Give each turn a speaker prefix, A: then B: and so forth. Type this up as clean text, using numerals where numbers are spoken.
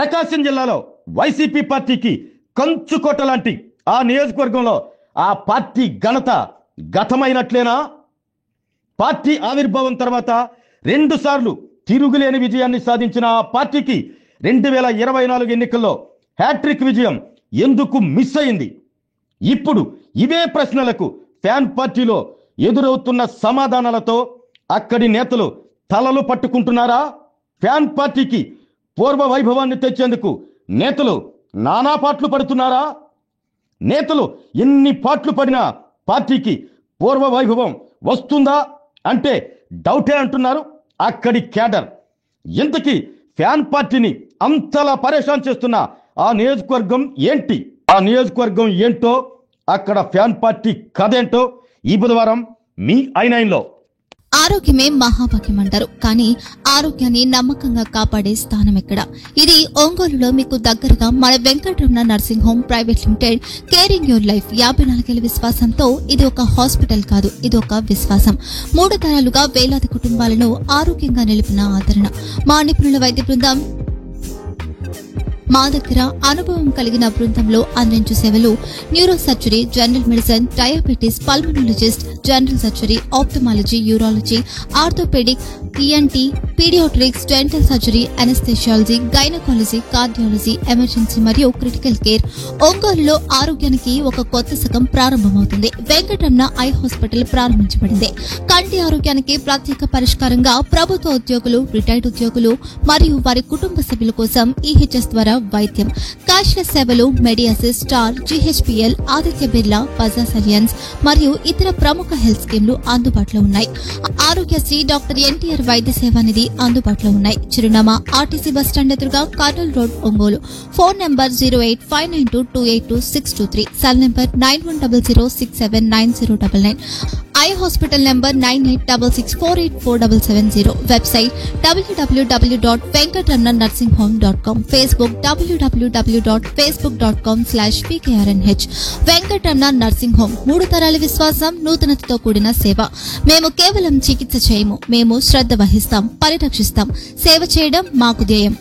A: ప్రకాశం జిల్లాలో వైసీపీ పార్టీకి కంచుకోట లాంటి ఆ నియోజకవర్గంలో ఆ పార్టీ ఘనత గతమైనట్లేనా? పార్టీ ఆవిర్భావం తర్వాత 2 సార్లు తిరుగులేని విజయాన్ని సాధించిన ఆ పార్టీకి 2024 ఎన్నికల్లో హ్యాట్రిక్ విజయం ఎందుకు మిస్ అయింది? ఇప్పుడు ఇవే ప్రశ్నలకు ఫ్యాన్ పార్టీలో ఎదురవుతున్న సమాధానాలతో అక్కడి నేతలు తలలు పట్టుకుంటున్నారా? ఫ్యాన్ పార్టీకి పూర్వ వైభవాన్ని తెచ్చేందుకు నేతలు నానా పాట్లు పడుతున్నారా? నేతలు ఎన్ని పాట్లు పడినా పార్టీకి పూర్వ వైభవం వస్తుందా అంటే డౌటే అంటున్నారు అక్కడి క్యాడర్. ఇంతకీ ఫ్యాన్ పార్టీని అంతలా పరేషాన్ చేస్తున్న ఆ నియోజకవర్గం ఏంటి? ఆ నియోజకవర్గం ఏంటో, అక్కడ ఫ్యాన్ పార్టీ కథేంటో ఈ బుధవారం మీ i9లో.
B: ఆరోగ్యమే మహాభాగ్యం అంటారు, కానీ ఆరోగ్యాన్ని నమ్మకంగా కాపాడే స్థానం ఎక్కడ? ఇది ఒంగోలులో మీకు దగ్గరగా మన Venkataramana nursing home private limited. Caring your life 54 ఏళ్ల విశ్వాసంతో ఇది ఒక హాస్పిటల్ కాదు, ఇది ఒక విశ్వాసం. 3 తరాలుగా వేలాది కుటుంబాలను ఆరోగ్యంగా నిలిపిన ఆదరణ. మా నిపుణుల వైద్య బృందం మా దగ్గర అనుభవం కలిగిన బృందంలో అందించే సేవలు neuro surgery, general medicine, diabetes, pulmonologist, general surgery, ophthalmology, urology, orthopedic, ENT, pediatrics, dental surgery, anesthesiology, gynaecology, cardiology, emergency మరియు క్రిటికల్ కేర్. ఒంగోలులో ఆరోగ్యానికి ఒక కొత్త శకం ప్రారంభమవుతుంది. వెంకటరమణ ఐ హాస్పిటల్ ప్రారంభించబడింది. కంటి ఆరోగ్యానికి ప్రత్యేక పరిష్కారంగా ప్రభుత్వ ఉద్యోగులు, రిటైర్డ్ ఉద్యోగులు మరియు వారి కుటుంబ సభ్యుల కోసం ఈహెచ్ఎస్ ద్వారా వైద్యం, క్యాష్లెస్ సేవలు, మెడియాసిస్, స్టార్, జీహెచ్పీఎల్, ఆదిత్య బిర్లా, బజాజ్ అలియన్స్ మరియు ఇతర ప్రముఖ హెల్త్ స్కీమ్లు అందుబాటులో ఉన్నాయి. ఆరోగ్యశ్రీ, డాక్టర్ ఎన్టీఆర్ వైద్య సేవా నిధి అందుబాటులో ఉన్నాయి. చిరునామా ఆర్టీసీ బస్టాండ్ ఎదురుగా, Kurnool road, Ongole. Phone number 08592282623, cell number 9100679099, eye hospital number 9866484770, website www.venkatramanarsinghome.com, Facebook www.facebook.com/pkrnh. Venkataramana nursing home, 3 తరాల విశ్వాసం, నూతనతతో కూడిన సేవ. మేము కేవలం చికిత్స చేయము, మేము శ్రద్ధ వహిస్తాం, పరిరక్షిస్తాం. సేవ చేయడం మాకు ధ్యేయం.